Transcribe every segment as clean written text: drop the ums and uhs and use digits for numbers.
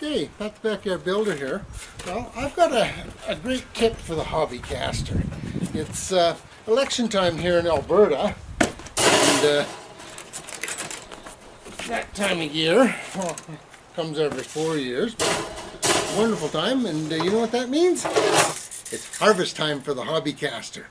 Hey, Pat the Backyard Builder here. Well, I've got a great tip for the hobbycaster. It's election time here in Alberta, and that time of year, well, comes every 4 years, but it's a wonderful time, and you know what that means? It's harvest time for the hobbycaster.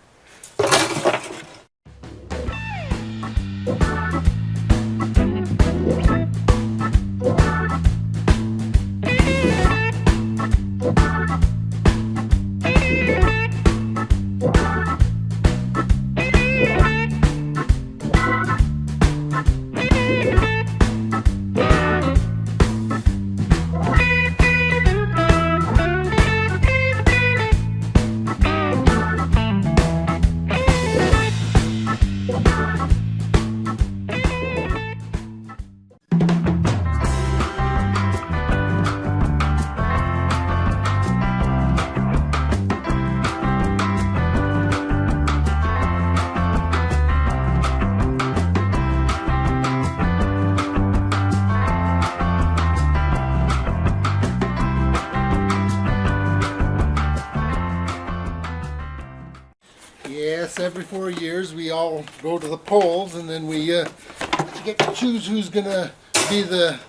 Yes, every 4 years we all go to the polls, and then we get to choose who's going to be the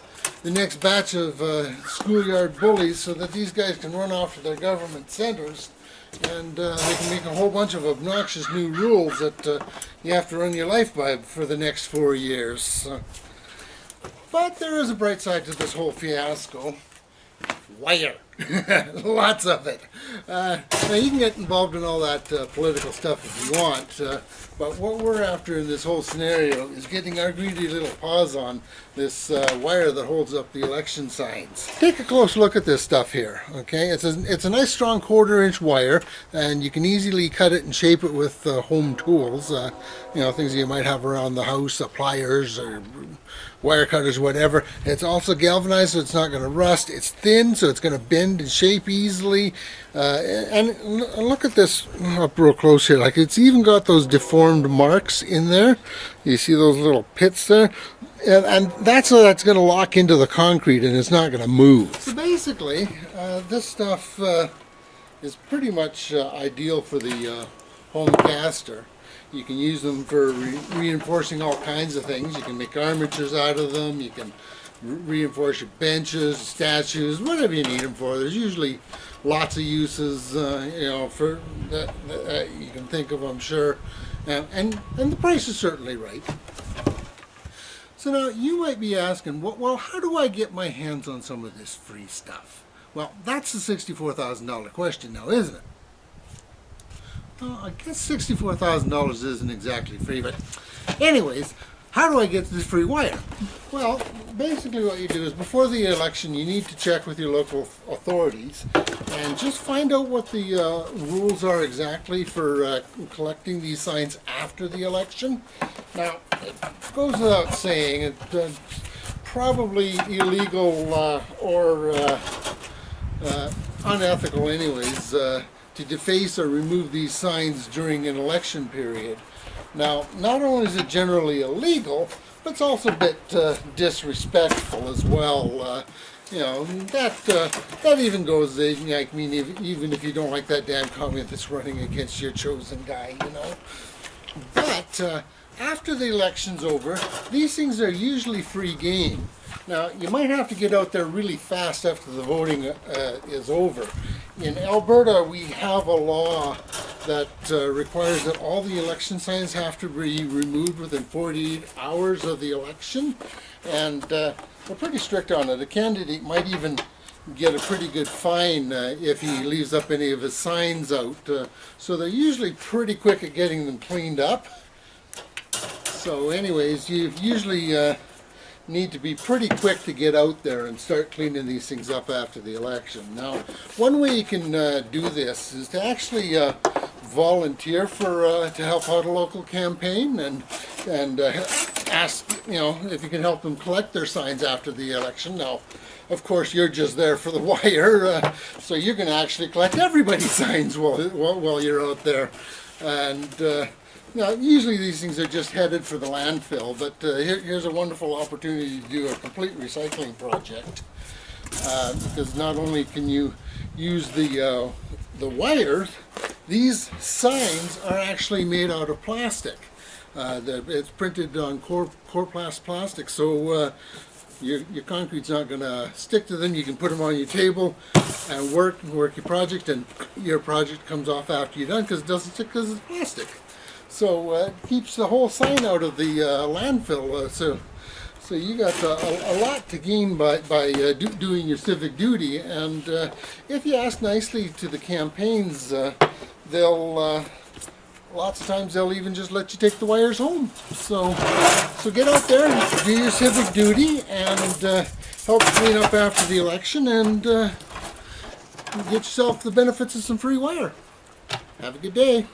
next batch of schoolyard bullies, so that these guys can run off to their government centers, and they can make a whole bunch of obnoxious new rules that you have to run your life by for the next 4 years. But there is a bright side to this whole fiasco. Wire. Lots of it. Now you can get involved in all that political stuff if you want, but what we're after in this whole scenario is getting our greedy little paws on this wire that holds up the election signs. Take a close look at this stuff here. Okay, it's a nice strong 1/4-inch wire, and you can easily cut it and shape it with home tools. You know, things you might have around the house, pliers or wire cutters, whatever. It's also galvanized, so it's not going to rust. It's thin, so it's going to bend and shape easily. And look at this up real close here. Like, it's even got those deformed marks in there. You see those little pits there? And that's how that's going to lock into the concrete, and it's not going to move. So basically, this stuff is pretty much ideal for the home caster. You can use them for reinforcing all kinds of things. You can make armatures out of them. You can reinforce your benches, statues, whatever you need them for. There's usually lots of uses, you know, for that you can think of, I'm sure. And the price is certainly right. So now you might be asking, well, how do I get my hands on some of this free stuff? Well, that's the $64,000 question now, isn't it? Well, I guess $64,000 isn't exactly free, but anyways, how do I get this free wire? Well, basically what you do is before the election you need to check with your local authorities and just find out what the rules are exactly for collecting these signs after the election. Now, it goes without saying, it's probably illegal or unethical anyways, to deface or remove these signs during an election period. Now, not only is it generally illegal, but it's also a bit disrespectful as well. You know, that even goes, I mean, even if you don't like that damn comment that's running against your chosen guy, you know. But after the election's over, these things are usually free game. Now, you might have to get out there really fast after the voting is over. In Alberta, we have a law that requires that all the election signs have to be removed within 48 hours of the election, and we're pretty strict on it. A candidate might even get a pretty good fine if he leaves up any of his signs out, so they're usually pretty quick at getting them cleaned up. So anyways, you usually need to be pretty quick to get out there and start cleaning these things up after the election. Now, one way you can do this is to actually volunteer for to help out a local campaign and ask, you know, if you can help them collect their signs after the election. Now, of course, you're just there for the wire, so you can actually collect everybody's signs while you're out there. And now, usually these things are just headed for the landfill, but here's a wonderful opportunity to do a complete recycling project. because not only can you use the wires, these signs are actually made out of plastic. It's printed on Coroplast plastic, so your concrete's not going to stick to them. You can put them on your table and work your project, and your project comes off after you're done because it doesn't stick because it's plastic. So it keeps the whole sign out of the landfill. So you got a lot to gain by doing your civic duty. And if you ask nicely to the campaigns, they'll lots of times they'll even just let you take the wires home. So get out there and do your civic duty and help clean up after the election and get yourself the benefits of some free wire. Have a good day.